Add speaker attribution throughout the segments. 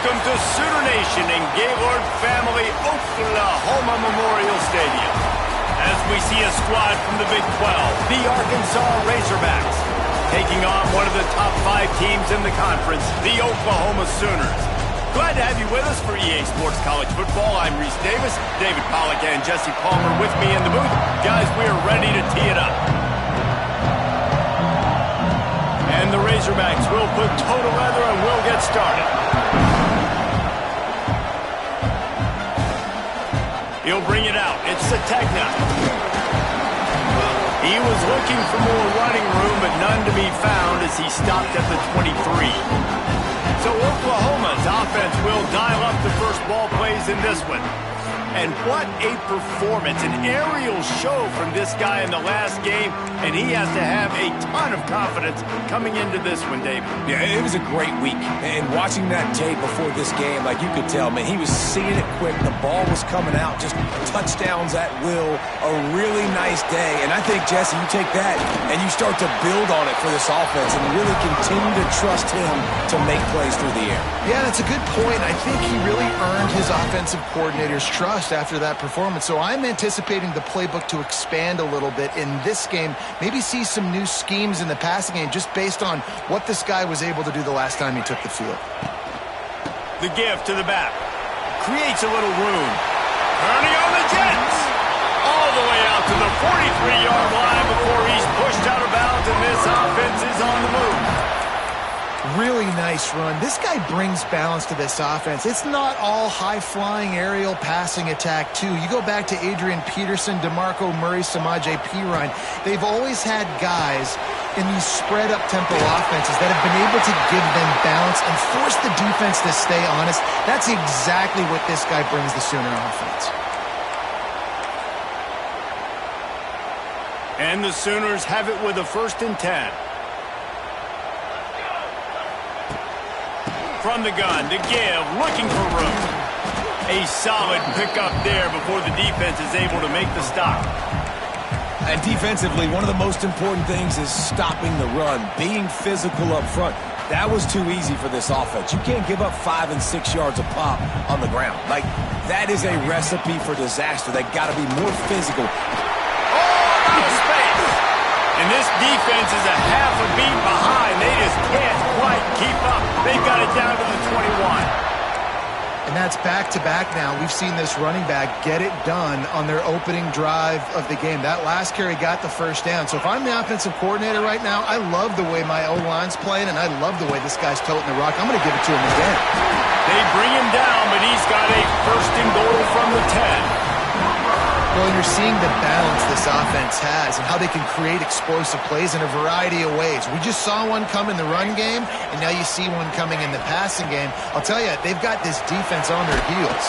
Speaker 1: Welcome to Sooner Nation in Gaylord Family Oklahoma Memorial Stadium. As we see a squad from the Big 12, the Arkansas Razorbacks, taking on one of the top 5 teams in the conference, the Oklahoma Sooners. Glad to have you with us for EA Sports College Football. I'm Reese Davis, David Pollack and Jesse Palmer with me in the booth. Guys, we are ready to tee it up. And the Razorbacks will put total leather and we'll get started. He'll bring it out. It's Sategna. He was looking for more running room, but none to be found as he stopped at the 23. So Oklahoma's offense will dial up the first ball plays in this one. And what a performance, an aerial show from this guy in the last game, and he has to have a ton of confidence coming into this one, David.
Speaker 2: Yeah, it was a great week, and watching that tape before this game, like you could tell, man, he was seeing it quick, the ball was coming out, just touchdowns at will, a really nice day, and I think, Jesse, you take that and you start to build on it for this offense and really continue to trust him to make plays through the air.
Speaker 3: Yeah, that's a good point. I think he really earned his offensive coordinator's trust after that performance. So I'm anticipating the playbook to expand a little bit in this game, maybe see some new schemes in the passing game just based on what this guy was able to do the last time he took the field.
Speaker 1: The give to the back. Creates a little room. Turning on the Jets. All the way out to the 43-yard line before he's pushed out of bounds, and this offense is on the move.
Speaker 3: Really nice run. This guy brings balance to this offense. It's not all high-flying aerial passing attack, too. You go back to Adrian Peterson, DeMarco Murray, Samaje Perine. They've always had guys in these spread-up tempo offenses that have been able to give them balance and force the defense to stay honest. That's exactly what this guy brings the Sooner offense.
Speaker 1: And the Sooners have it with a 1st and 10. From the gun, to give, looking for room. A solid pickup there before the defense is able to make the stop.
Speaker 2: And defensively, one of the most important things is stopping the run, being physical up front. That was too easy for this offense. You can't give up 5 and 6 yards a pop on the ground. Like, that is a recipe for disaster. They got to be more physical.
Speaker 1: Oh, out of space. And this defense is a half a beat behind. They just can't quite keep up. They've got it down to the 21.
Speaker 3: And that's back-to-back now. We've seen this running back get it done on their opening drive of the game. That last carry got the first down. So if I'm the offensive coordinator right now, I love the way my O-line's playing, and I love the way this guy's toting the rock. I'm going to give it to him again.
Speaker 1: They bring him down, but he's got a 1st and goal from the 10.
Speaker 3: Well, and you're seeing the balance this offense has and how they can create explosive plays in a variety of ways. We just saw one come in the run game, and now you see one coming in the passing game. I'll tell you, they've got this defense on their heels.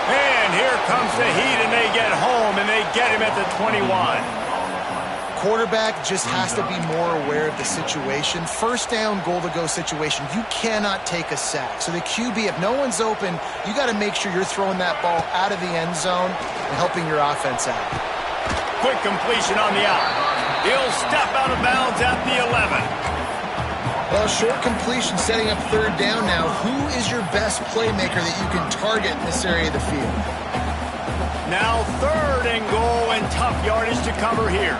Speaker 1: And here comes the heat, and they get home, and they get him at the 21.
Speaker 3: Quarterback just has to be more aware of the situation. 1st down, goal-to-go situation. You cannot take a sack. So the QB, if no one's open, you got to make sure you're throwing that ball out of the end zone and helping your offense out.
Speaker 1: Quick completion on the out. He'll step out of bounds at the 11.
Speaker 3: Well, short completion setting up 3rd down now. Who is your best playmaker that you can target in this area of the field?
Speaker 1: Now 3rd and goal, and tough yardage to cover here.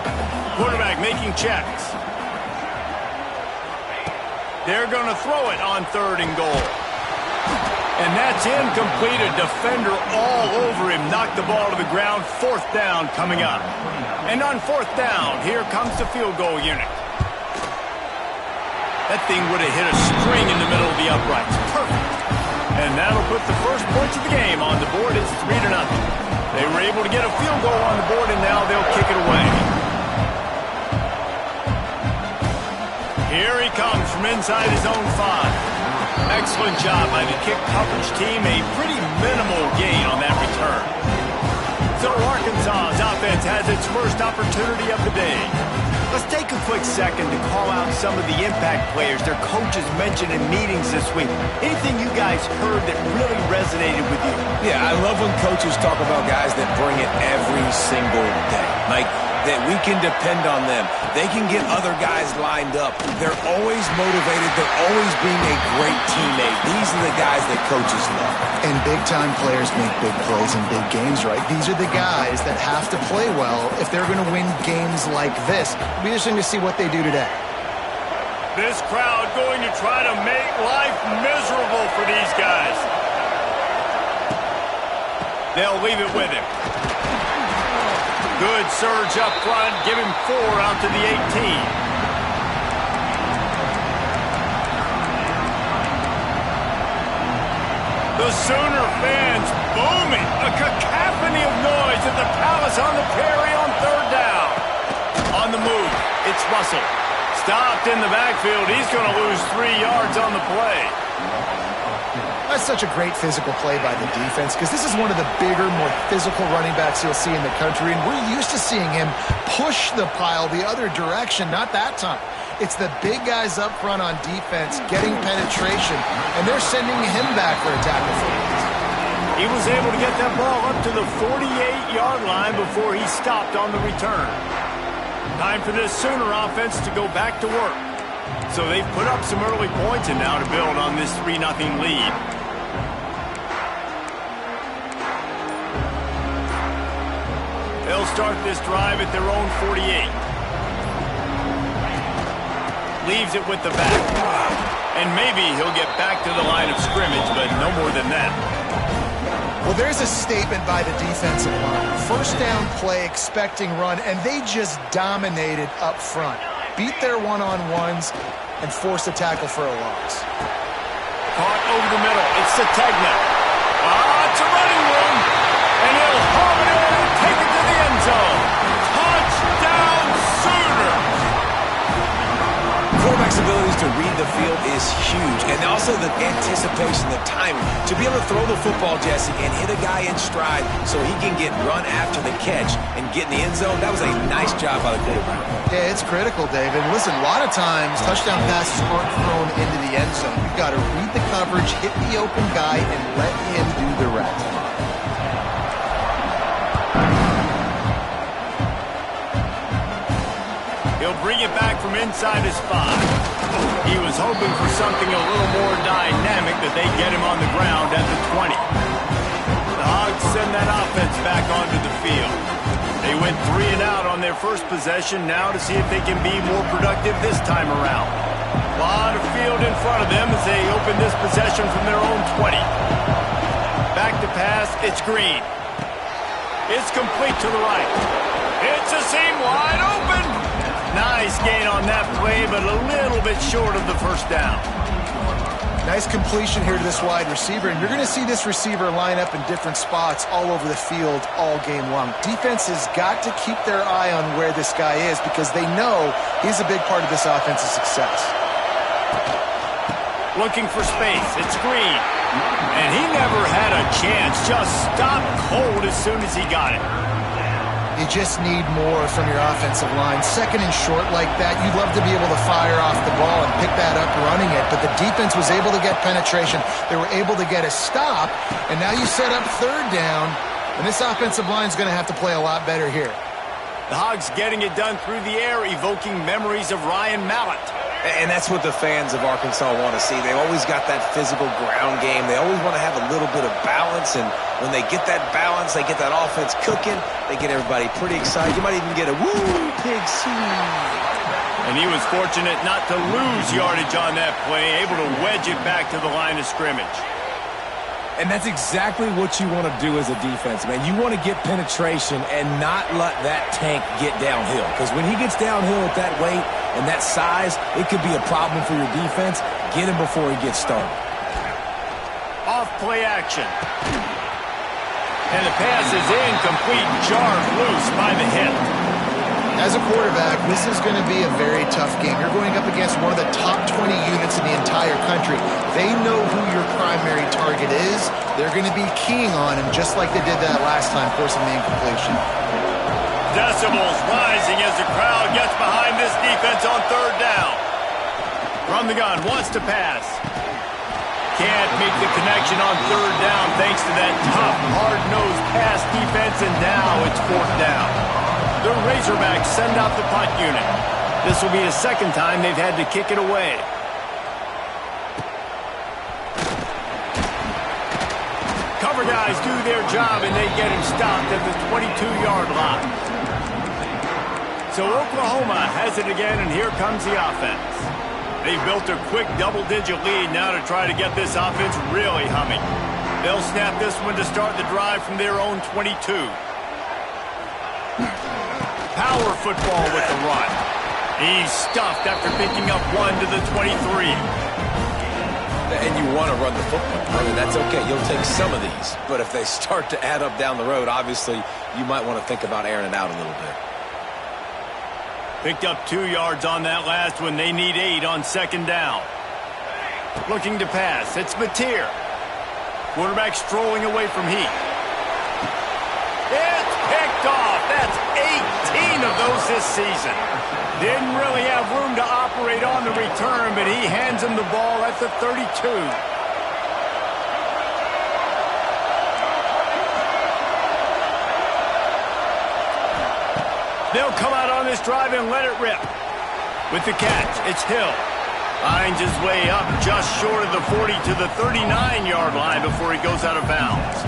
Speaker 1: Quarterback making checks. They're going to throw it on 3rd and goal. And that's incomplete. A defender all over him. Knocked the ball to the ground. 4th down coming up. And on 4th down, here comes the field goal unit. That thing would have hit a string in the middle of the uprights. Perfect. And that'll put the first points of the game on the board. It's 3-0. They were able to get a field goal on the board, and now they'll kick it away. Here he comes from inside his own 5. Excellent job by the kick coverage team. A pretty minimal gain on that return. So Arkansas's offense has its first opportunity of the day. Let's take a quick second to call out some of the impact players their coaches mentioned in meetings this week. Anything you guys heard that really resonated with you?
Speaker 2: Yeah, I love when coaches talk about guys that bring it every single day. Like, that we can depend on them. They can get other guys lined up. They're always motivated. They're always being a great teammate. These are the guys that coaches love.
Speaker 3: And big-time players make big plays in big games, right? These are the guys that have to play well if they're going to win games like this. It'll be interesting to see what they do today.
Speaker 1: This crowd going to try to make life miserable for these guys. They'll leave it with him. Good surge up front. Give him 4 out to the 18. The Sooner fans booming. A cacophony of noise at the Palace on the Prairie on 3rd down. On the move, it's Russell. Stopped in the backfield. He's going to lose 3 yards on the play.
Speaker 3: That's such a great physical play by the defense because this is one of the bigger, more physical running backs you'll see in the country, and we're used to seeing him push the pile the other direction. Not that time. It's the big guys up front on defense getting penetration, and they're sending him back for a tackle for loss.
Speaker 1: He was able to get that ball up to the 48-yard line before he stopped on the return. Time for this Sooner offense to go back to work. So they've put up some early points and now to build on this 3-0 lead. They'll start this drive at their own 48. Leaves it with the back. And maybe he'll get back to the line of scrimmage, but no more than that.
Speaker 3: Well, there's a statement by the defensive line. First down play, expecting run, and they just dominated up front. Beat their one-on-ones and forced a tackle for a loss.
Speaker 1: Caught over the middle. It's Sategna. It's a running room. And he'll haul it in and take it to the end zone. Touchdown, Sooner!
Speaker 2: Quarterback's abilities to read the field is huge, and also the anticipation, the timing. To be able to throw the football, Jesse, and hit a guy in stride so he can get run after the catch and get in the end zone, that was a nice job by the quarterback.
Speaker 3: Yeah, it's critical, David. Listen, a lot of times touchdown passes aren't thrown into the end zone. You've got to read the coverage, hit the open guy, and let him do the rest.
Speaker 1: He'll bring it back from inside his 5. He was hoping for something a little more dynamic, that they get him on the ground at the 20. The Hogs send that offense back onto the field. They went 3 and out on their first possession, now to see if they can be more productive this time around. A lot of field in front of them as they open this possession from their own 20. Back to pass, it's Green. It's complete to the right. It's a seam wide open. Nice gain on that play, but a little bit short of the first down.
Speaker 3: Nice completion here to this wide receiver, and you're going to see this receiver line up in different spots all over the field all game long. Defense has got to keep their eye on where this guy is because they know he's a big part of this offense's success.
Speaker 1: Looking for space. It's Green. And he never had a chance. Just stopped cold as soon as he got it.
Speaker 3: You just need more from your offensive line. Second and short like that, you'd love to be able to fire off the ball and pick that up running it, but the defense was able to get penetration. They were able to get a stop, and now you set up 3rd down, and this offensive line is going to have to play a lot better here.
Speaker 1: The Hogs getting it done through the air, evoking memories of Ryan Mallett.
Speaker 2: And that's what the fans of Arkansas want to see. They've always got that physical ground game. They always want to have a little bit of balance, and when they get that balance, they get that offense cooking, they get everybody pretty excited. You might even get a woo, pig scene.
Speaker 1: And he was fortunate not to lose yardage on that play, able to wedge it back to the line of scrimmage.
Speaker 2: And that's exactly what you want to do as a defense, man. You want to get penetration and not let that tank get downhill. Because when he gets downhill at that weight and that size, it could be a problem for your defense. Get him before he gets started.
Speaker 1: Off play action. And the pass is incomplete, jarred loose by the hip.
Speaker 3: As a quarterback, this is going to be a very tough game. You're going up against one of the top 20 units in the entire country. They know who your primary target is. They're going to be keying on him just like they did that last time, forcing the incompletion.
Speaker 1: Decibels rising as the crowd gets behind this defense on 3rd down. From the gun, wants to pass. Can't make the connection on 3rd down thanks to that tough, hard-nosed pass defense, and now it's 4th down. The Razorbacks send out the punt unit. This will be the second time they've had to kick it away. Cover guys do their job, and they get him stopped at the 22-yard line. So Oklahoma has it again, and here comes the offense. They've built a quick double-digit lead now to try to get this offense really humming. They'll snap this one to start the drive from their own 22. Power football with the run. He's stuffed after picking up one to the 23.
Speaker 2: And you want to run the football. I mean, that's okay. You'll take some of these. But if they start to add up down the road, obviously, you might want to think about airing it out a little bit.
Speaker 1: Picked up 2 yards on that last one. They need 8 on second down. Looking to pass. It's Mateer. Quarterback strolling away from Heat. It's picked off. That's 18 of those this season. Didn't really have room to operate on the return, but he hands him the ball at the 32. They'll come out on this drive and let it rip. With the catch, it's Hill. Finds his way up just short of the 40 to the 39-yard line before he goes out of bounds.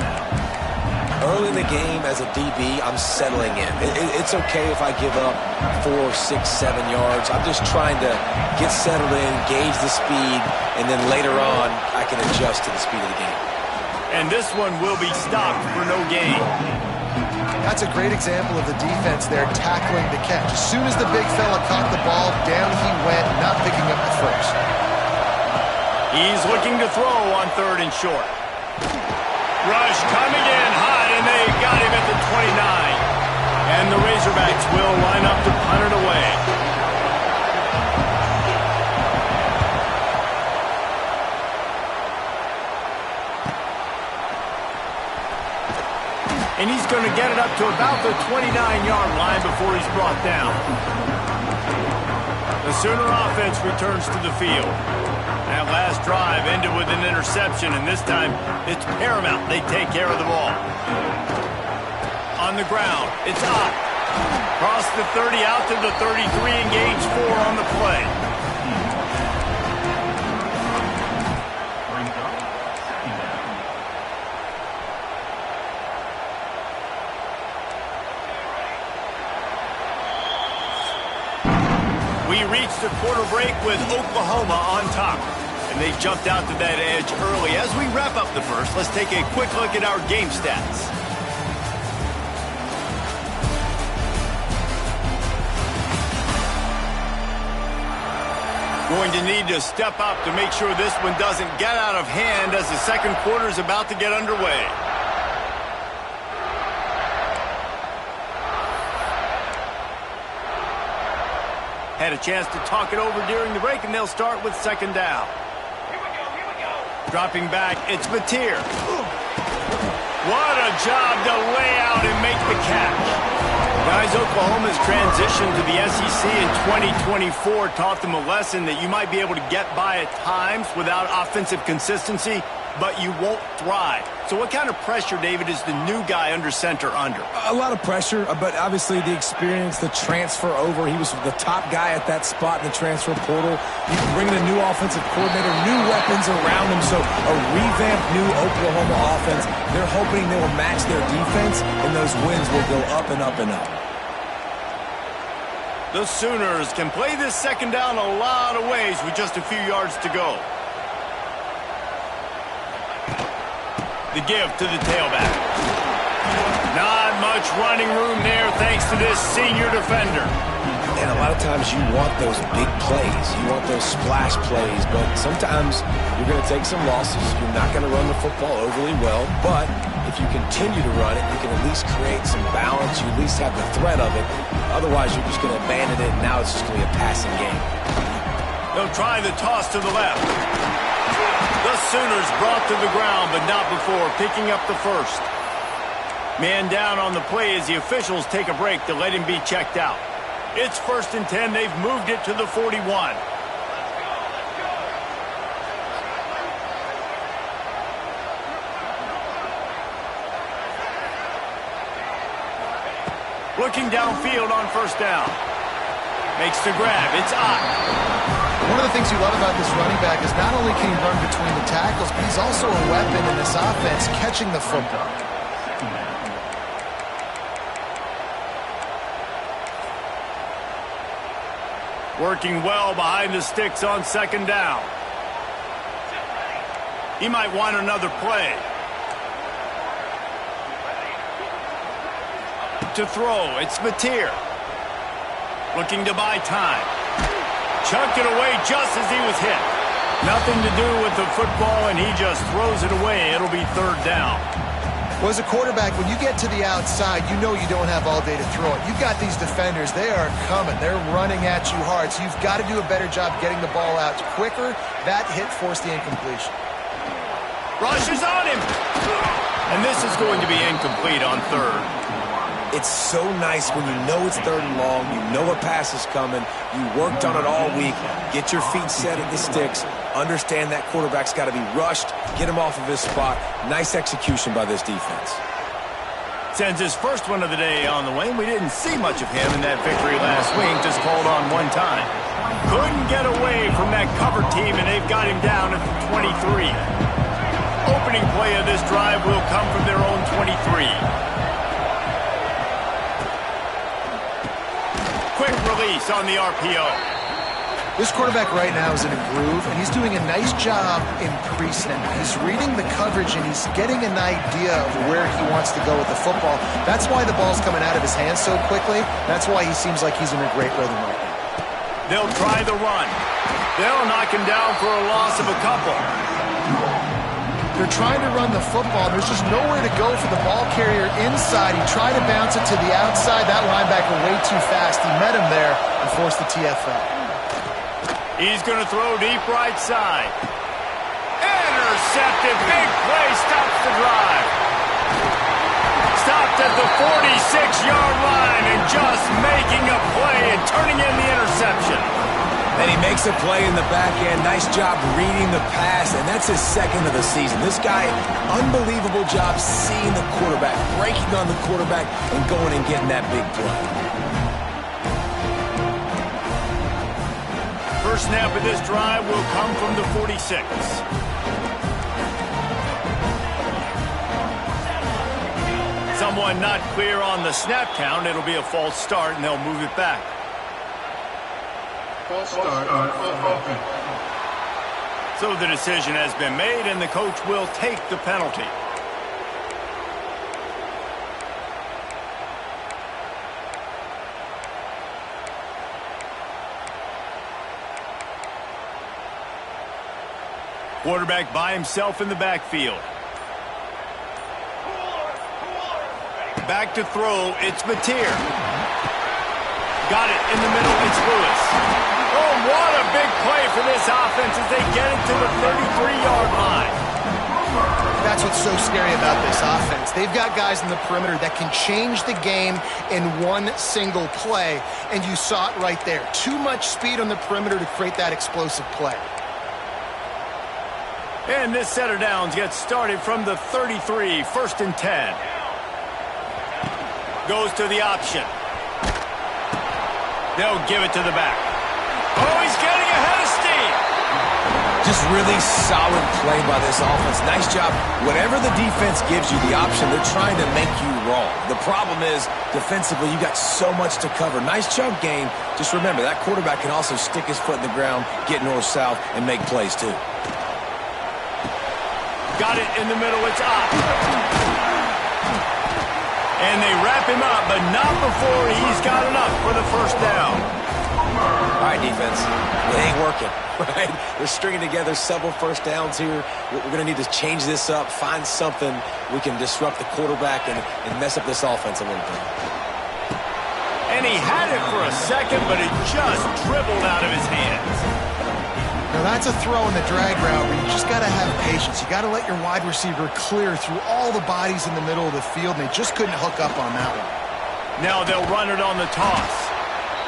Speaker 2: Early in the game, as a DB, I'm settling in. It's okay if I give up 4, 6, 7 yards. I'm just trying to get settled in, gauge the speed, and then later on, I can adjust to the speed of the game.
Speaker 1: And this one will be stopped for no gain.
Speaker 3: That's a great example of the defense there tackling the catch. As soon as the big fella caught the ball, down he went, not picking up the first.
Speaker 1: He's looking to throw on 3rd and short. Rush coming in high, and they got him at the 29. And the Razorbacks will line up to punt it away. And he's going to get it up to about the 29-yard line before he's brought down. The Sooner offense returns to the field. That last drive ended with an interception, and this time it's paramount they take care of the ball. On the ground, it's up. Across the 30, out to the 33, and gains 4 on the play. We reached the quarter break with Oklahoma on top. And they jumped out to that edge early. As we wrap up the first, let's take a quick look at our game stats. Going to need to step up to make sure this one doesn't get out of hand as the second quarter is about to get underway. Had a chance to talk it over during the break, and they'll start with second down. Here we go. Dropping back, it's Mateer. What a job to lay out and make the catch. Guys, Oklahoma's transition to the SEC in 2024 taught them a lesson that you might be able to get by at times without offensive consistency, but you won't thrive. So what kind of pressure, David, is the new guy under center under?
Speaker 2: A lot of pressure, but obviously the experience, the transfer over. He was the top guy at that spot in the transfer portal. You bring in a new offensive coordinator, new weapons around him, so a revamped new Oklahoma offense. They're hoping they will match their defense, and those wins will go up and up and up.
Speaker 1: The Sooners can play this second down a lot of ways with just a few yards to go. The give to the tailback. Not much running room there thanks to this senior defender.
Speaker 2: And a lot of times you want those big plays. You want those splash plays, but sometimes you're going to take some losses. You're not going to run the football overly well, but if you continue to run it, you can at least create some balance. You at least have the threat of it. Otherwise, you're just going to abandon it, and now it's just going to be a passing game.
Speaker 1: They'll try the toss to the left. The Sooners brought to the ground, but not before picking up the first. Man down on the play as the officials take a break to let him be checked out. It's 1st and 10. They've moved it to the 41. Looking downfield on first down. Makes the grab. It's Ott.
Speaker 3: One of the things you love about this running back is not only can he run between the tackles, but he's also a weapon in this offense catching the football.
Speaker 1: Working well behind the sticks on second down. He might want another play. To throw, it's Mateer. Looking to buy time. Chucked it away just as he was hit. Nothing to do with the football, and he just throws it away. It'll be third down.
Speaker 3: Well, as a quarterback, when you get to the outside, you know you don't have all day to throw it. You've got these defenders. They are coming. They're running at you hard, so you've got to do a better job getting the ball out quicker. That hit forced the incompletion.
Speaker 1: Rush is on him. And this is going to be incomplete on third.
Speaker 2: It's so nice when you know it's third and long, you know a pass is coming, you worked on it all week, get your feet set at the sticks, understand that quarterback's got to be rushed, get him off of his spot. Nice execution by this defense.
Speaker 1: Sends his first one of the day on the way. We didn't see much of him in that victory last week, just called on one time. Couldn't get away from that cover team, and they've got him down at the 23. Opening play of this drive will come from their own 23. Quick release on the RPO.
Speaker 3: This quarterback right now is in a groove, and he's doing a nice job in pre-snap. He's reading the coverage, and he's getting an idea of where he wants to go with the football. That's why the ball's coming out of his hands so quickly. That's why he seems like he's in a great rhythm right now.
Speaker 1: They'll try the run. They'll knock him down for a loss of a couple.
Speaker 3: They're trying to run the football. There's just nowhere to go for the ball carrier inside. He tried to bounce it to the outside. That linebacker way too fast. He met him there and forced the TFL.
Speaker 1: He's going to throw deep right side. Intercepted. Big play. Stops the drive. Stopped at the 46-yard line and just making a play and turning in the interception.
Speaker 2: And he makes a play in the back end. Nice job reading the pass, and that's his second of the season. This guy, unbelievable job seeing the quarterback, breaking on the quarterback, and going and getting that big play.
Speaker 1: First snap of this drive will come from the 46. Someone not clear on the snap count. It'll be a false start, and they'll move it back.
Speaker 4: False start on offense.
Speaker 1: So the decision has been made, and the coach will take the penalty. Quarterback by himself in the backfield. Back to throw, it's Mateer. Got it in the middle, it's Lewis. Oh, what a big play for this offense as they get it to the 33-yard line.
Speaker 3: That's what's so scary about this offense. They've got guys in the perimeter that can change the game in one single play, and you saw it right there. Too much speed on the perimeter to create that explosive play.
Speaker 1: And this set of downs gets started from the 33, first and 10. Goes to the option. They'll give it to the back. Oh, he's getting ahead of steam.
Speaker 2: Just really solid play by this offense. Nice job. Whatever the defense gives you the option, they're trying to make you wrong. The problem is, defensively, you got so much to cover. Nice chunk game. Just remember, that quarterback can also stick his foot in the ground, get north-south, and make plays too.
Speaker 1: Got it in the middle. It's up. And they wrap him up, but not before he's got enough for the first down.
Speaker 2: All right, defense. It ain't working, right? They're stringing together several first downs here. We're going to need to change this up, find something we can disrupt the quarterback and mess up this offense a little bit.
Speaker 1: And he had it for a second, but it just dribbled out of his hands.
Speaker 3: Now that's a throw in the drag route where you just got to have patience. You got to let your wide receiver clear through all the bodies in the middle of the field, and they just couldn't hook up on that one.
Speaker 1: Now they'll run it on the toss.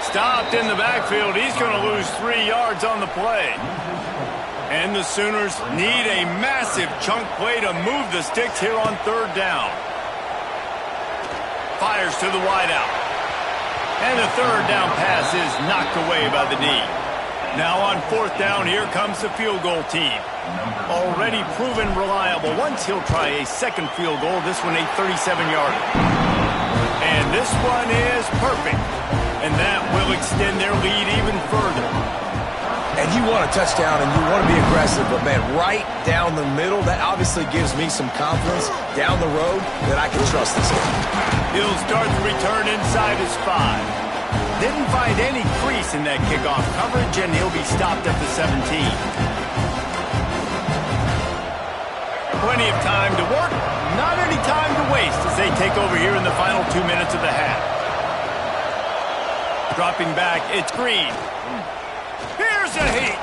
Speaker 1: Stopped in the backfield. He's going to lose 3 yards on the play. And the Sooners need a massive chunk play to move the sticks here on third down. Fires to the wideout. And the third down pass is knocked away by the D. Now on fourth down, here comes the field goal team. Already proven reliable. Once he'll try a second field goal, this one a 37-yarder. And this one is perfect. And that will extend their lead even further.
Speaker 2: And you want a touchdown and you want to be aggressive, but man, right down the middle, that obviously gives me some confidence down the road that I can trust this game.
Speaker 1: He'll start the return inside his 5. Didn't find any crease in that kickoff coverage, and he'll be stopped at the 17. Plenty of time to work, not any time to waste as they take over here in the final 2 minutes of the half. Dropping back, it's Green. Here's a heat.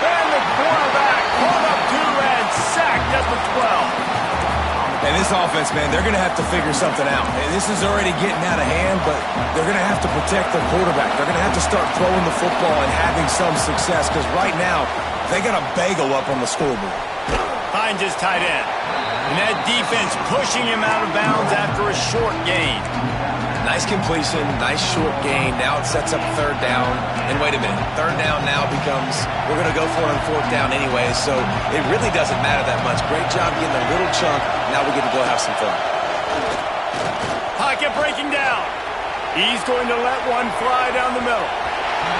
Speaker 1: And the quarterback pulled up 2 and sacked at the 12.
Speaker 2: And this offense, man, they're going to have to figure something out. And this is already getting out of hand, but they're going to have to protect their quarterback. They're going to have to start throwing the football and having some success because right now they got a bagel up on the scoreboard.
Speaker 1: Finds his tight end. And that defense pushing him out of bounds after a short gain.
Speaker 2: Nice completion, nice short gain. Now it sets up third down. And wait a minute, third down now becomes, we're going to go for it on fourth down anyway, so it really doesn't matter that much. Great job getting a little chunk. Now we get to go have some fun.
Speaker 1: Pocket breaking down. He's going to let one fly down the middle.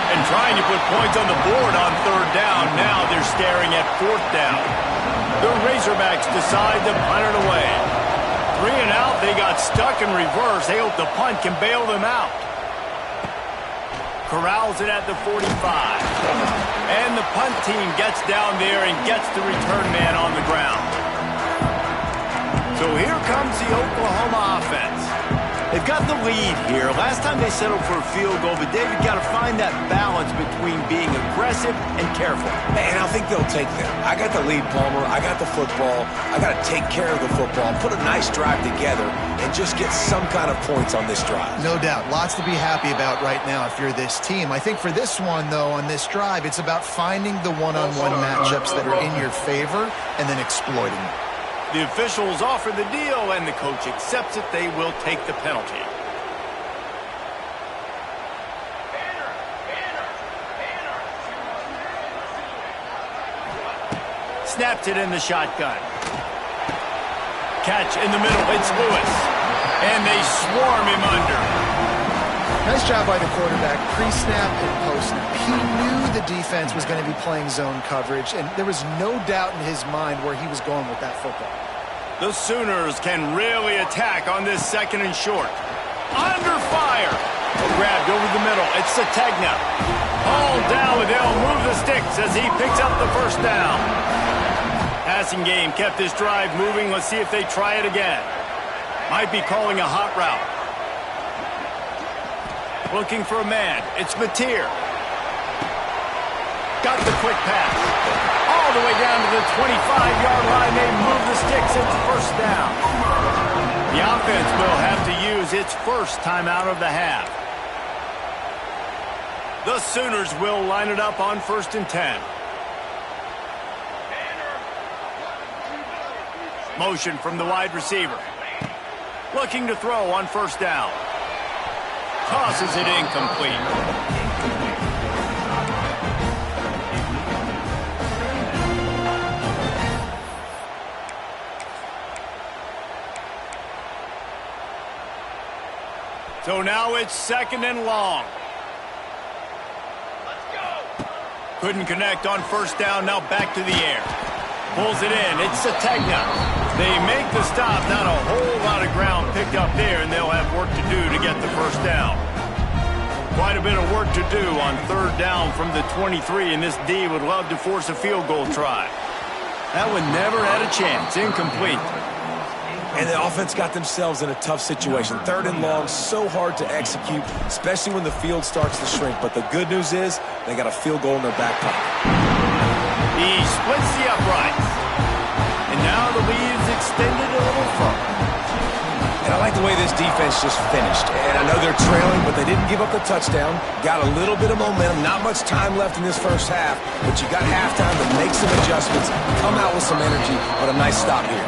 Speaker 1: And trying to put points on the board on third down. Now they're staring at fourth down. The Razorbacks decide to punt it away. 3 and out, they got stuck in reverse. They hope the punt can bail them out. Corrals it at the 45. And the punt team gets down there and gets the return man on the ground. So here comes the Oklahoma offense. They've got the lead here. Last time they settled for a field goal, but David got to find that balance between being aggressive and careful.
Speaker 2: And I think they'll take that. I got the lead, Palmer. I got the football. I got to take care of the football, put a nice drive together, and just get some kind of points on this drive.
Speaker 3: No doubt. Lots to be happy about right now if you're this team. I think for this one, though, on this drive, it's about finding the one-on-one matchups that are in your favor and then exploiting them.
Speaker 1: The officials offer the deal, and the coach accepts it. They will take the penalty. Snaps it in the shotgun. Catch in the middle. It's Lewis. And they swarm him under.
Speaker 3: Nice job by the quarterback, pre-snap and post-snap. He knew the defense was going to be playing zone coverage, and there was no doubt in his mind where he was going with that football.
Speaker 1: The Sooners can really attack on this second and short. Under fire. Grabbed over the middle. It's Sategna. Hauled down, and they'll move the sticks as he picks up the first down. Passing game kept this drive moving. Let's see if they try it again. Might be calling a hot route. Looking for a man. It's Mateer. Got the quick pass. All the way down to the 25-yard line. They move the sticks. It's first down. The offense will have to use its first timeout of the half. The Sooners will line it up on 1st and 10. Motion from the wide receiver. Looking to throw on 1st down. Tosses it incomplete. So now it's 2nd and long. Let's go. Couldn't connect on 1st down. Now back to the air. Pulls it in. It's Sategna. They make the stop. Not a whole lot of ground picked up there, and they'll have work to do to get the 1st down. Quite a bit of work to do on 3rd down from the 23, and this D would love to force a field goal try. That one never had a chance. Incomplete.
Speaker 2: And the offense got themselves in a tough situation. 3rd and long, so hard to execute, especially when the field starts to shrink. But the good news is they got a field goal in their back pocket.
Speaker 1: He splits the uprights. And now the lead is extended a little further.
Speaker 2: And I like the way this defense just finished. And I know they're trailing, but they didn't give up the touchdown. Got a little bit of momentum. Not much time left in this first half, but you got halftime to make some adjustments, come out with some energy, but a nice stop here.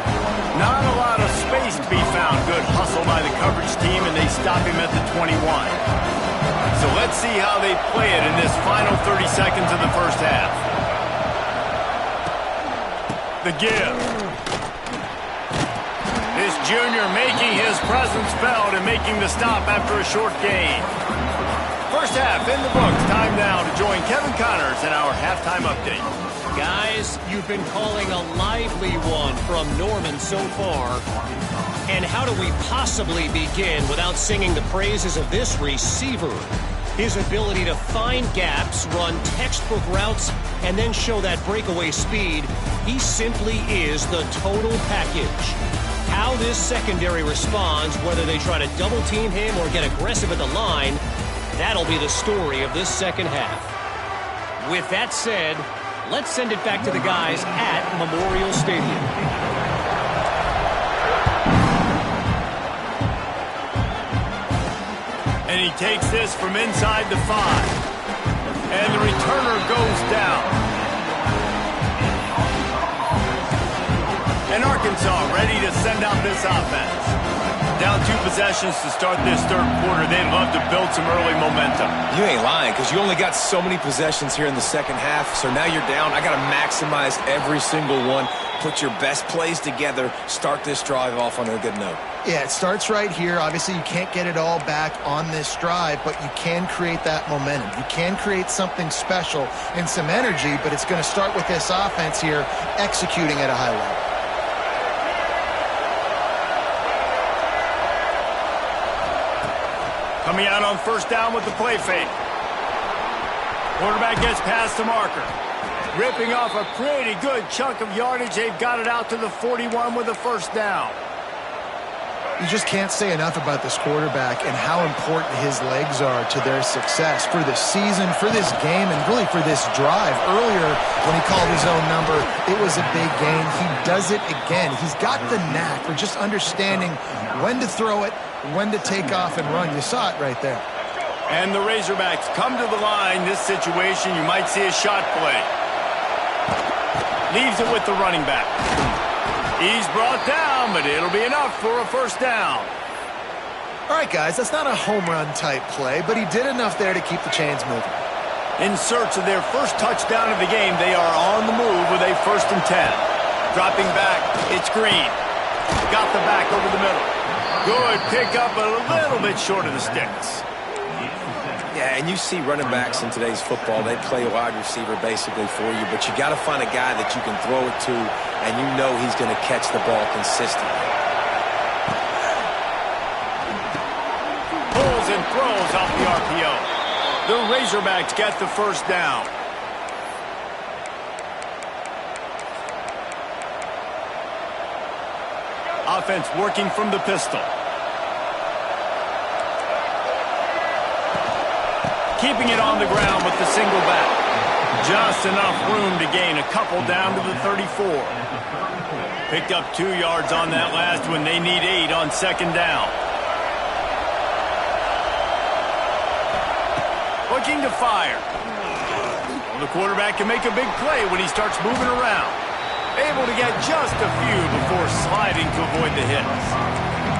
Speaker 1: Not a lot of space to be found. Good hustle reversal by the coverage team, and they stop him at the 21. So let's see how they play it in this final 30 seconds of the first half. The give. This junior making his presence felt and making the stop after a short gain. First half in the books. Time now to join Kevin Connors in our halftime update.
Speaker 5: Guys, you've been calling a lively one from Norman so far. And how do we possibly begin without singing the praises of this receiver? His ability to find gaps, run textbook routes, and then show that breakaway speed. He simply is the total package. How this secondary responds, whether they try to double team him or get aggressive at the line, that'll be the story of this second half. With that said, let's send it back to the guys at Memorial Stadium.
Speaker 1: And he takes this from inside the 5. And the returner goes down. And Arkansas ready to send out this offense. Down 2 possessions to start this third quarter. They'd love to build some early momentum.
Speaker 2: You ain't lying, because you only got so many possessions here in the second half. So now you're down. I got to maximize every single one. Put your best plays together. Start this drive off on a good note.
Speaker 3: Yeah, it starts right here. Obviously, you can't get it all back on this drive, but you can create that momentum. You can create something special and some energy, but it's going to start with this offense here executing at a high level.
Speaker 1: Coming out on first down with the play fake. Quarterback gets past the marker. Ripping off a pretty good chunk of yardage. They've got it out to the 41 with a first down.
Speaker 3: You just can't say enough about this quarterback and how important his legs are to their success for this season, for this game, and really for this drive. Earlier, when he called his own number, it was a big gain. He does it again. He's got the knack for just understanding when to throw it, when to take off and run. You saw it right there.
Speaker 1: And the Razorbacks come to the line. This situation, you might see a shot play. Leaves it with the running back. He's brought down, but it'll be enough for a first down.
Speaker 3: All right, guys, that's not a home run type play, but he did enough there to keep the chains moving.
Speaker 1: In search of their first touchdown of the game, they are on the move with a 1st and 10. Dropping back, it's Green. Got the back over the middle. Good pickup, but a little bit short of the sticks.
Speaker 2: Yeah, and you see running backs in today's football, they play wide receiver basically for you, but you got to find a guy that you can throw it to, and you know he's going to catch the ball consistently.
Speaker 1: Pulls and throws off the RPO. The Razorbacks get the first down. Offense working from the pistol. Keeping it on the ground with the single back. Just enough room to gain a couple down to the 34. Picked up 2 yards on that last one. They need 8 on second down. Looking to fire. Well, the quarterback can make a big play when he starts moving around. Able to get just a few before sliding to avoid the hits.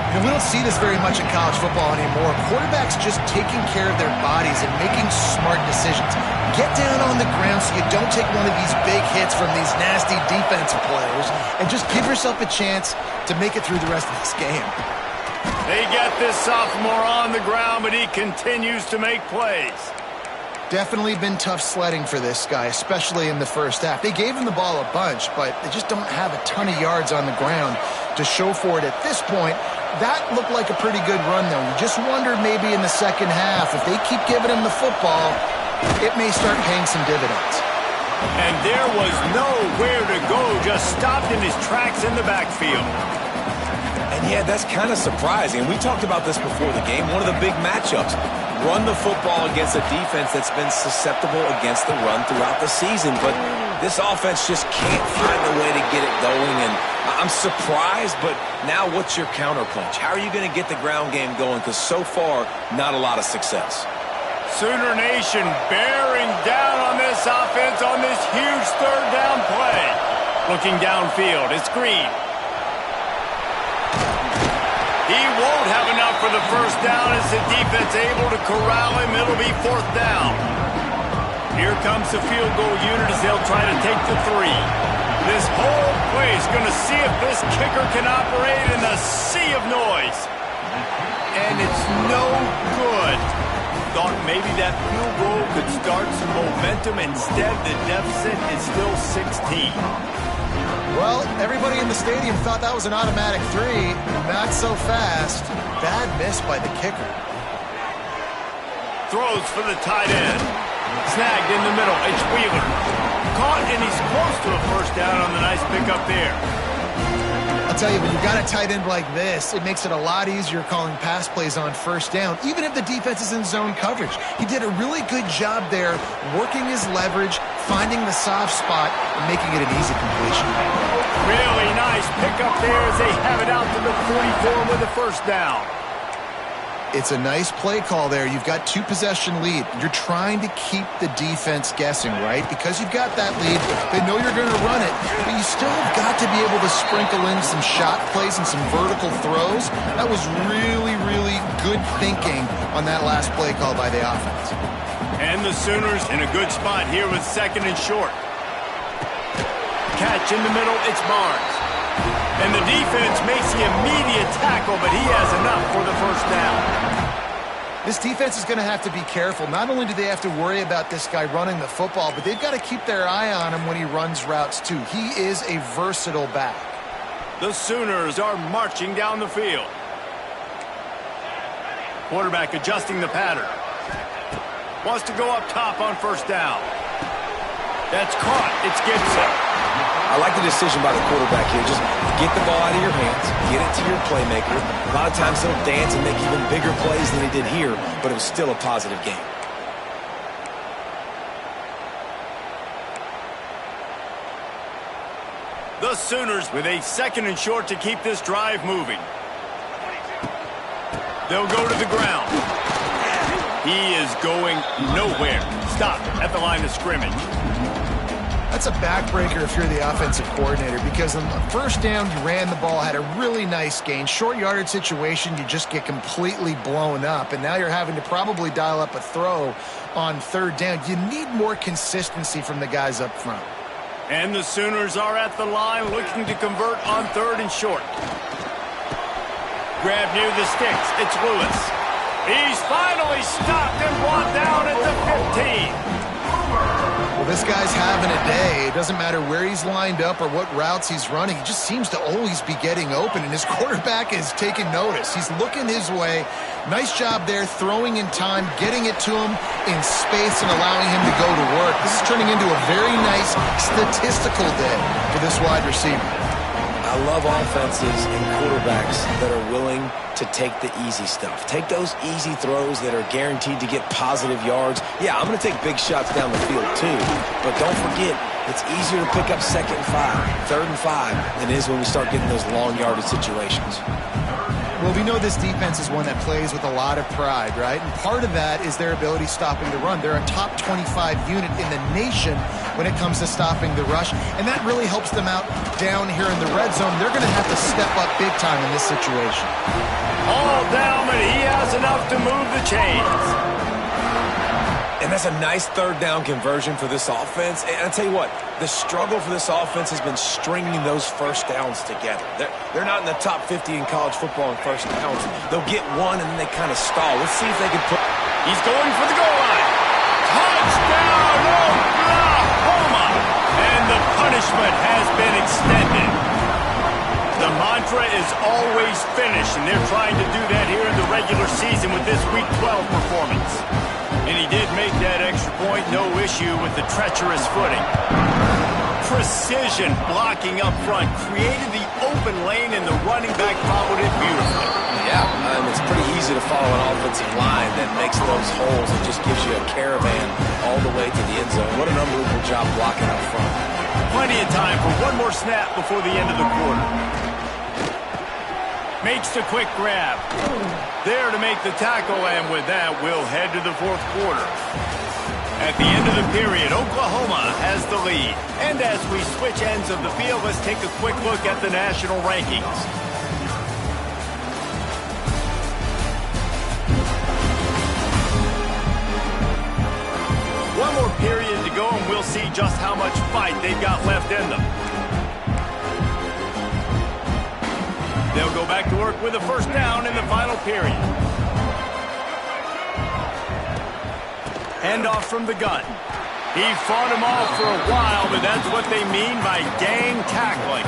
Speaker 3: And we don't see this very much in college football anymore. Quarterbacks just taking care of their bodies and making smart decisions. Get down on the ground so you don't take one of these big hits from these nasty defensive players and just give yourself a chance to make it through the rest of this game.
Speaker 1: They get this sophomore on the ground, but he continues to make plays.
Speaker 3: Definitely been tough sledding for this guy, especially in the first half. They gave him the ball a bunch, but they just don't have a ton of yards on the ground to show for it at this point. That looked like a pretty good run, though. You just wonder maybe in the second half, if they keep giving him the football, it may start paying some dividends.
Speaker 1: And there was nowhere to go, just stopped in his tracks in the backfield.
Speaker 2: And yeah, that's kind of surprising. We talked about this before the game. One of the big matchups. Run the football against a defense that's been susceptible against the run throughout the season. But this offense just can't find a way to get it going. And I'm surprised, but now what's your counterpunch? How are you going to get the ground game going? Because so far, not a lot of success.
Speaker 1: Sooner Nation bearing down on this offense on this huge third down play. Looking downfield, it's Green. He won't have enough for the first down as the defense able to corral him. It'll be 4th down. Here comes the field goal unit as they'll try to take the 3. This whole play is going to see if this kicker can operate in the sea of noise. And it's no good. Thought maybe that field goal could start some momentum. Instead, the deficit is still 16.
Speaker 3: Well, everybody in the stadium thought that was an automatic 3. Not so fast. Bad miss by the kicker.
Speaker 1: Throws for the tight end. Snagged in the middle. It's Wheeler. Caught, and he's close to a first down on the nice pickup there.
Speaker 3: I'll tell you, when you've got a tight end like this, it makes it a lot easier calling pass plays on first down, even if the defense is in zone coverage. He did a really good job there, working his leverage, finding the soft spot, and making it an easy completion.
Speaker 1: Really nice pickup there as they have it out to the 44 with a first down.
Speaker 3: It's a nice play call there. You've got 2-possession lead. You're trying to keep the defense guessing, right? Because you've got that lead, they know you're going to run it, but you still have got to be able to sprinkle in some shot plays and some vertical throws. That was really, really good thinking on that last play call by the offense.
Speaker 1: And the Sooners in a good spot here with 2nd and short. Catch in the middle, it's Barnes. And the defense makes the immediate tackle, but he has enough for the first down.
Speaker 3: This defense is going to have to be careful. Not only do they have to worry about this guy running the football, but they've got to keep their eye on him when he runs routes too. He is a versatile back.
Speaker 1: The Sooners are marching down the field. Quarterback adjusting the pattern. Wants to go up top on first down. That's caught. It's Gibson.
Speaker 2: I like the decision by the quarterback here. Just get the ball out of your hands, get it to your playmaker. A lot of times he'll dance and make even bigger plays than he did here, but it was still a positive game.
Speaker 1: The Sooners with a 2nd and short to keep this drive moving. They'll go to the ground. He is going nowhere. Stop at the line of scrimmage.
Speaker 3: That's a backbreaker if you're the offensive coordinator, because on the first down, you ran the ball, had a really nice gain. Short yardage situation, you just get completely blown up, and now you're having to probably dial up a throw on 3rd down. You need more consistency from the guys up front.
Speaker 1: And the Sooners are at the line looking to convert on 3rd and short. Grab near the sticks. It's Lewis. He's finally stopped and brought down at the 15.
Speaker 3: Well, this guy's having a day. It doesn't matter where he's lined up or what routes he's running. He just seems to always be getting open, and his quarterback is taking notice. He's looking his way. Nice job there, throwing in time, getting it to him in space and allowing him to go to work. This is turning into a very nice statistical day for this wide receiver.
Speaker 2: I love offenses and quarterbacks that are willing to take the easy stuff. Take those easy throws that are guaranteed to get positive yards. Yeah, I'm going to take big shots down the field too, but don't forget, it's easier to pick up 2nd and 5, 3rd and 5 than it is when we start getting those long yardage situations.
Speaker 3: Well, we know this defense is one that plays with a lot of pride, right? And part of that is their ability stopping the run. They're a top 25 unit in the nation when it comes to stopping the rush, and that really helps them out down here in the red zone. They're going to have to step up big time in this situation.
Speaker 1: All down, but he has enough to move the chains.
Speaker 2: And that's a nice 3rd down conversion for this offense. And I tell you what, the struggle for this offense has been stringing those first downs together. They're not in the top 50 in college football in first downs. They'll get one and then they kind of stall. Let's see if they can put...
Speaker 1: He's going for the goal line. Touchdown, Oklahoma! And the punishment has been extended. The mantra is always finish, and they're trying to do that here in the regular season with this Week 12 performance. And he did make that extra point, no issue with the treacherous footing. Precision blocking up front, created the open lane, and the running back followed it beautifully.
Speaker 2: Yeah, it's pretty easy to follow an offensive line that makes those holes and just gives you a caravan all the way to the end zone. What an unbelievable job blocking up front.
Speaker 1: Plenty of time for one more snap before the end of the quarter. Makes the quick grab. There to make the tackle, and with that, we'll head to the 4th quarter. At the end of the period, Oklahoma has the lead. And as we switch ends of the field, let's take a quick look at the national rankings. see just how much fight they've got left in them. They'll go back to work with a first down in the final period. Handoff from the gun. He fought him off for a while, but that's what they mean by gang tackling.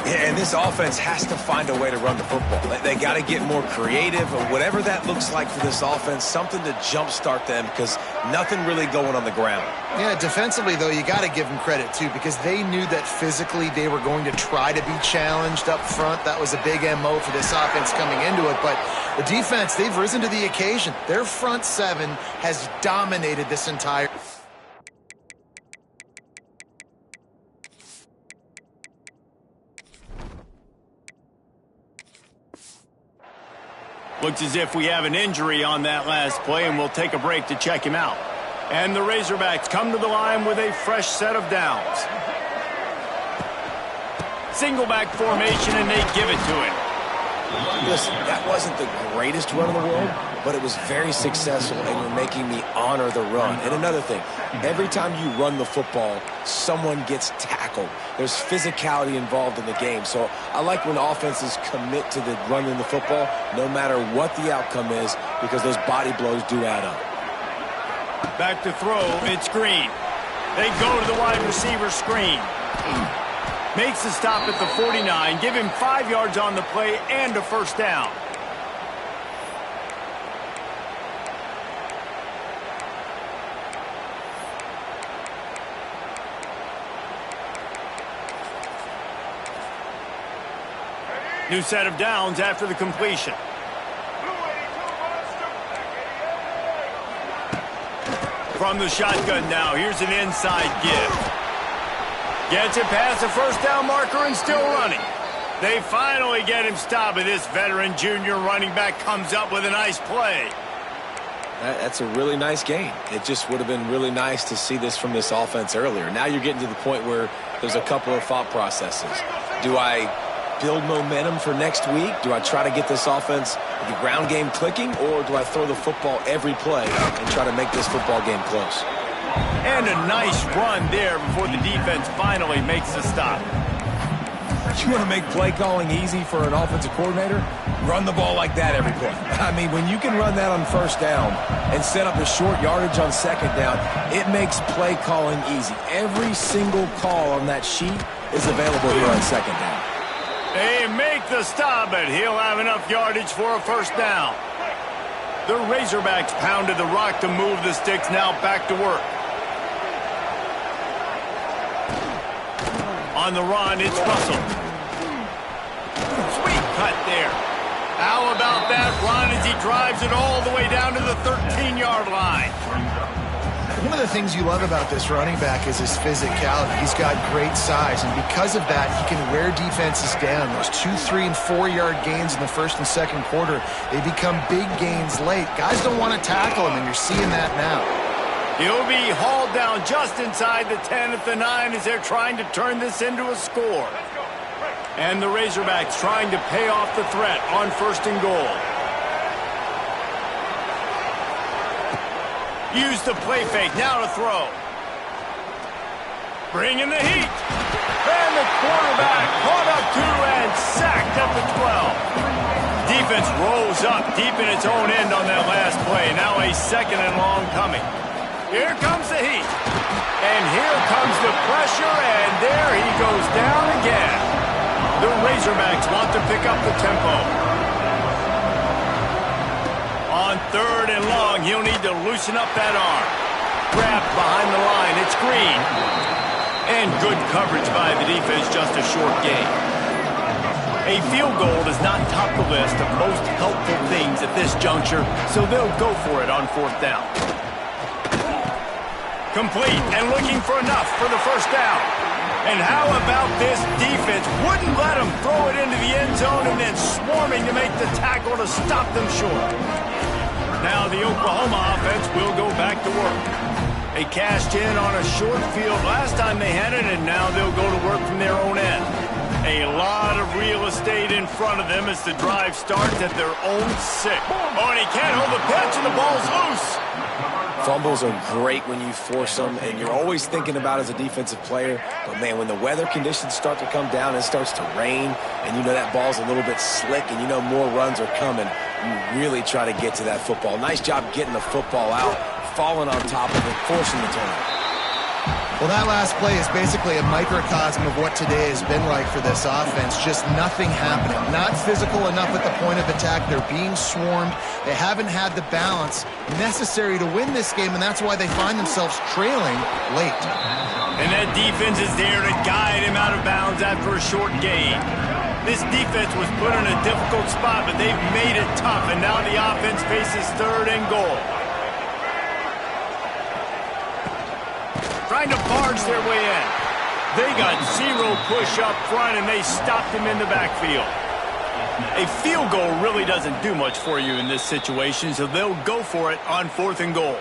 Speaker 2: Yeah, and this offense has to find a way to run the football. They got to get more creative, or whatever that looks like for this offense, something to jumpstart them, because nothing really going on the ground.
Speaker 3: Yeah, defensively, though, you got to give them credit, too, because they knew that physically they were going to try to be challenged up front. That was a big MO for this offense coming into it. But the defense, they've risen to the occasion. Their front seven has dominated this entire...
Speaker 1: Looks as if we have an injury on that last play, and we'll take a break to check him out. And the Razorbacks come to the line with a fresh set of downs. Single back formation, and they give it to him.
Speaker 2: Listen, that wasn't the greatest run in the world, but it was very successful, and you're making me honor the run. And another thing, every time you run the football, someone gets tackled. There's physicality involved in the game. So I like when offenses commit to the running the football, no matter what the outcome is, because those body blows do add up.
Speaker 1: Back to throw, it's Green. They go to the wide receiver screen. Makes the stop at the 49, give him 5 yards on the play and a first down. New set of downs after the completion. From the shotgun now, here's an inside give. Gets it past the first down marker and still running. They finally get him stopped, and this veteran junior running back comes up with a nice play.
Speaker 2: That's a really nice game. It just would have been really nice to see this from this offense earlier. Now you're getting to the point where there's a couple of thought processes. Do I build momentum for next week? Do I try to get this offense, the ground game clicking, or do I throw the football every play and try to make this football game close?
Speaker 1: And a nice run there before the defense finally makes the stop.
Speaker 2: You want to make play calling easy for an offensive coordinator? Run the ball like that every play. I mean, when you can run that on first down and set up a short yardage on second down, it makes play calling easy. Every single call on that sheet is available here on second down.
Speaker 1: They make the stop, but he'll have enough yardage for a first down. The Razorbacks pounded the rock to move the sticks, now back to work. On the run, it's Russell. Sweet cut there. How about that run as he drives it all the way down to the 13-yard line?
Speaker 3: One of the things you love about this running back is his physicality. He's got great size, and because of that, he can wear defenses down. Those 2-, 3-, and 4-yard gains in the first and second quarter, they become big gains late. Guys don't want to tackle him, and you're seeing that now.
Speaker 1: He'll be hauled down just inside the 10 at the 9 as they're trying to turn this into a score. And the Razorbacks trying to pay off the threat on first and goal. Use the play fake, now to throw. Bring in the heat. And the quarterback caught up to and sacked at the 12. Defense rolls up deep in its own end on that last play. Now a second and long coming. Here comes the heat. And here comes the pressure, and there he goes down again. The Razorbacks want to pick up the tempo. On third and long, he'll need to loosen up that arm. Grabbed behind the line, it's Green. And good coverage by the defense, just a short gain. A field goal does not top the list of most helpful things at this juncture, so they'll go for it on fourth down. Complete and looking for enough for the first down. And how about this defense? Wouldn't let him throw it into the end zone and then swarming to make the tackle to stop them short. Now the Oklahoma offense will go back to work. They cashed in on a short field last time they had it, and now they'll go to work from their own end. A lot of real estate in front of them as the drive starts at their own 6. Oh, and he can't hold the pitch, and the ball's loose.
Speaker 2: Fumbles are great when you force them, and you're always thinking about as a defensive player. But, man, when the weather conditions start to come down, it starts to rain, and you know that ball's a little bit slick, and you know more runs are coming, you really try to get to that football. Nice job getting the football out, falling on top of it, forcing the turnover.
Speaker 3: Well, that last play is basically a microcosm of what today has been like for this offense. Just nothing happening. Not physical enough at the point of attack. They're being swarmed. They haven't had the balance necessary to win this game, and that's why they find themselves trailing late.
Speaker 1: And that defense is there to guide him out of bounds after a short gain. This defense was put in a difficult spot, but they've made it tough, and now the offense faces 3rd and goal. Trying to barge their way in. They got 0 push up front, and they stopped him in the backfield. A field goal really doesn't do much for you in this situation, so they'll go for it on 4th and goal.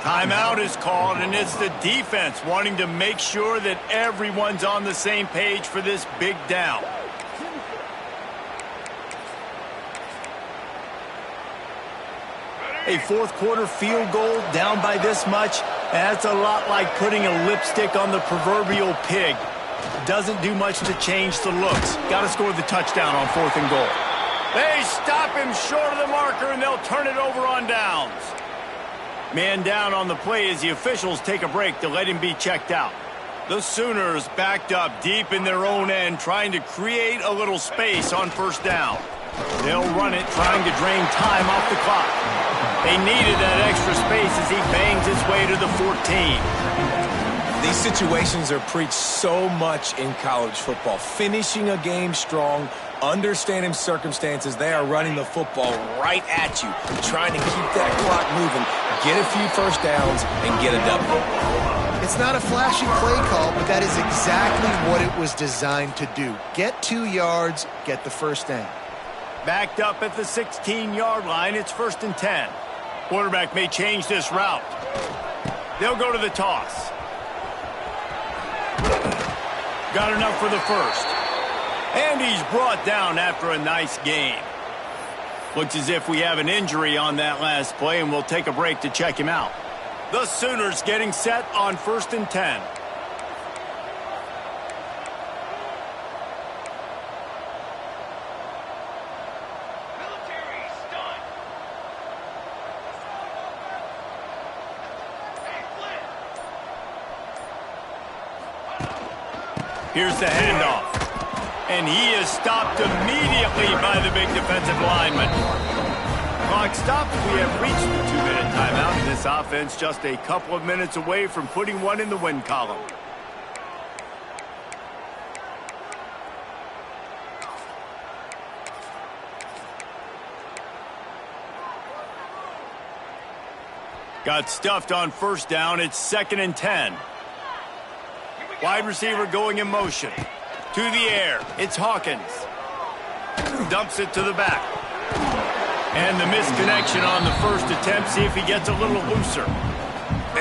Speaker 1: Timeout is called, and it's the defense wanting to make sure that everyone's on the same page for this big down. A 4th quarter field goal down by this much, that's a lot like putting a lipstick on the proverbial pig. Doesn't do much to change the looks. Got to score the touchdown on 4th and goal. They stop him short of the marker, and they'll turn it over on downs. Man down on the play as the officials take a break to let him be checked out. The Sooners backed up deep in their own end, trying to create a little space on 1st down. They'll run it, trying to drain time off the clock. They needed that extra space as he bangs his way to the 14.
Speaker 2: These situations are preached so much in college football. Finishing a game strong, understanding circumstances. They are running the football right at you, trying to keep that clock moving, get a few 1st downs, and get a W.
Speaker 3: It's not a flashy play call, but that is exactly what it was designed to do. Get 2 yards, get the 1st down.
Speaker 1: Backed up at the 16-yard line, it's 1st and 10. Quarterback may change this route. They'll go to the toss. Got enough for the 1st. And he's brought down after a nice gain. Looks as if we have an injury on that last play, and we'll take a break to check him out. The Sooners getting set on 1st and 10. Here's the handoff. And he is stopped immediately by the big defensive lineman. Clock stopped. We have reached the 2-minute timeout, and this offense just a couple of minutes away from putting one in the win column. Got stuffed on 1st down. It's 2nd and 10. Wide receiver going in motion. To the air. It's Hawkins. Dumps it to the back. And the misconnection on the 1st attempt. See if he gets a little looser.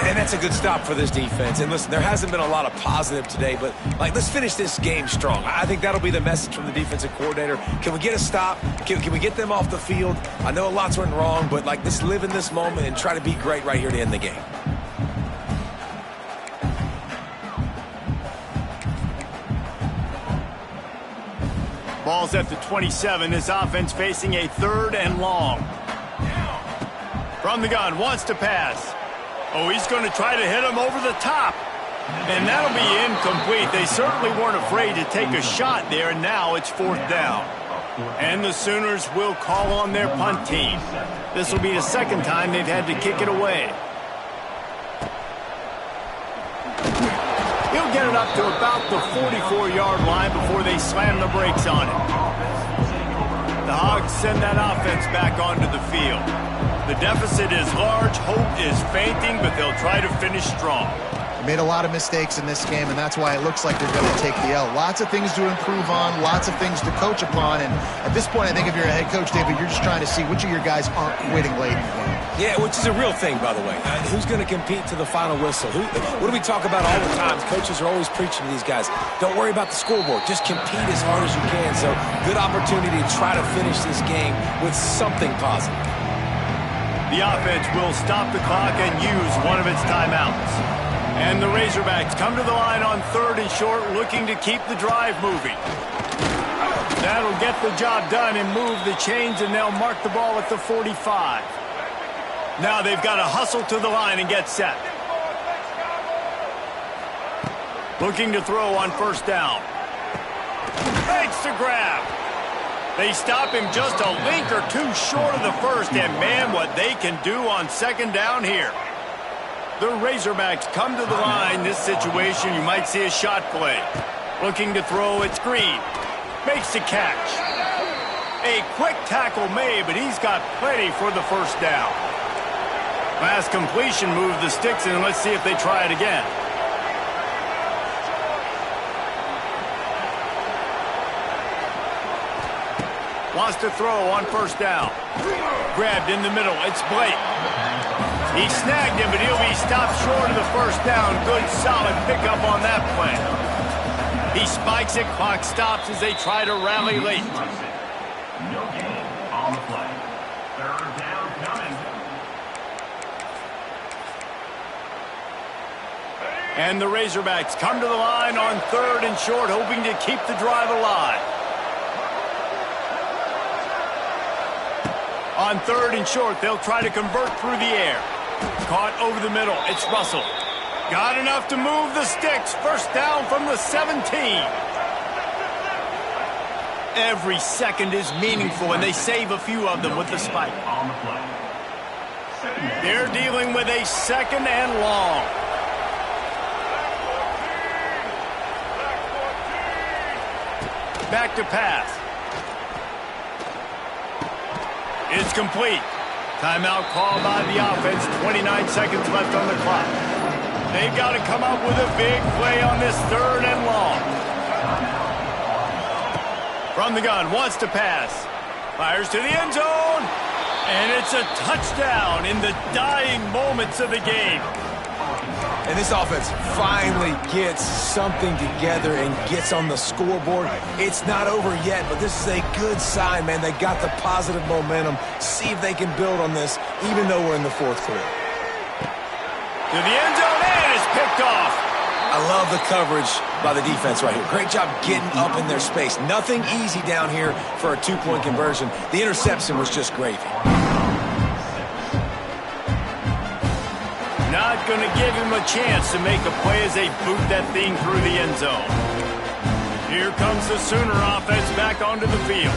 Speaker 2: And that's a good stop for this defense. And listen, there hasn't been a lot of positive today, but let's finish this game strong. I think that'll be the message from the defensive coordinator. Can we get a stop? Can we get them off the field? I know lots went wrong, but let's live in this moment and try to be great right here to end the game.
Speaker 1: Ball's at the 27. This offense facing a 3rd and long. From the gun, wants to pass. Oh, he's going to try to hit him over the top. And that'll be incomplete. They certainly weren't afraid to take a shot there, and now it's 4th down. And the Sooners will call on their punt team. This will be the 2nd time they've had to kick it away. He'll get it up to about the 44-yard line before they slam the brakes on it. The Hogs send that offense back onto the field. The deficit is large, hope is fainting, but they'll try to finish strong.
Speaker 3: Made a lot of mistakes in this game, and that's why it looks like they're going to take the L. Lots of things to improve on, lots of things to coach upon, and at this point, I think if you're a head coach, David, you're just trying to see which of your guys aren't quitting late in the game.
Speaker 2: Yeah, which is a real thing, by the way. Who's going to compete to the final whistle? What do we talk about all the time? Coaches are always preaching to these guys. Don't worry about the scoreboard. Just compete as hard as you can. So, good opportunity to try to finish this game with something positive.
Speaker 1: The offense will stop the clock and use one of its timeouts. And the Razorbacks come to the line on 3rd and short, looking to keep the drive moving. That'll get the job done and move the chains, and they'll mark the ball at the 45. Now they've got to hustle to the line and get set. Looking to throw on 1st down. Makes the grab. They stop him just a link or two short of the 1st, and man, what they can do on 2nd down here. The Razorbacks come to the line. This situation, you might see a shot play. Looking to throw, it's Green. Makes the catch. A quick tackle made, but he's got plenty for the 1st down. Last completion moved the sticks, and let's see if they try it again. Wants to throw on 1st down. Grabbed in the middle. It's Blake. He snagged him, but he'll be stopped short of the 1st down. Good, solid pickup on that play. He spikes it. Clock stops as they try to rally late.
Speaker 4: No gain on the play. 3rd down coming.
Speaker 1: And the Razorbacks come to the line on 3rd and short, hoping to keep the drive alive. On 3rd and short, they'll try to convert through the air. Caught over the middle. It's Russell. Got enough to move the sticks. 1st down from the 17. Every second is meaningful, and they save a few of them with the spike.
Speaker 4: On the play.
Speaker 1: They're dealing with a 2nd and long. Back to pass. It's complete. Timeout called by the offense. 29 seconds left on the clock. They've got to come up with a big play on this 3rd and long. From the gun, wants to pass. Fires to the end zone. And it's a touchdown in the dying moments of the game.
Speaker 2: And this offense finally gets something together and gets on the scoreboard. It's not over yet, but this is a good sign, man. They got the positive momentum. See if they can build on this, even though we're in the 4th quarter.
Speaker 1: To the end zone, and it's picked off.
Speaker 2: I love the coverage by the defense right here. Great job getting up in their space. Nothing easy down here for a 2-point conversion. The interception was just gravy.
Speaker 1: Not going to give him a chance to make a play as they boot that thing through the end zone. Here comes the Sooner offense back onto the field.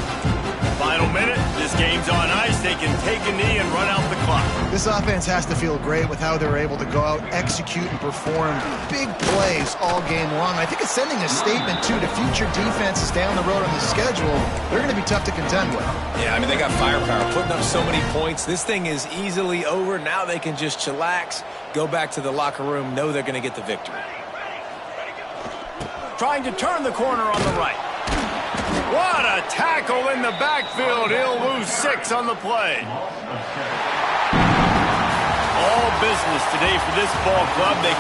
Speaker 1: Final minute, this game's on ice. They can take a knee and run out the clock.
Speaker 3: This offense has to feel great with how they're able to go out, execute, and perform big plays all game long. I think it's sending a statement, too, to future defenses down the road on the schedule. They're going to be tough to contend with.
Speaker 2: Yeah, I mean, they got firepower, putting up so many points. This thing is easily over. Now they can just chillax, go back to the locker room, know they're going to get the victory.
Speaker 1: Trying to turn the corner on the right. What a tackle in the backfield. He'll lose 6 on the play. All business today for this ball club. They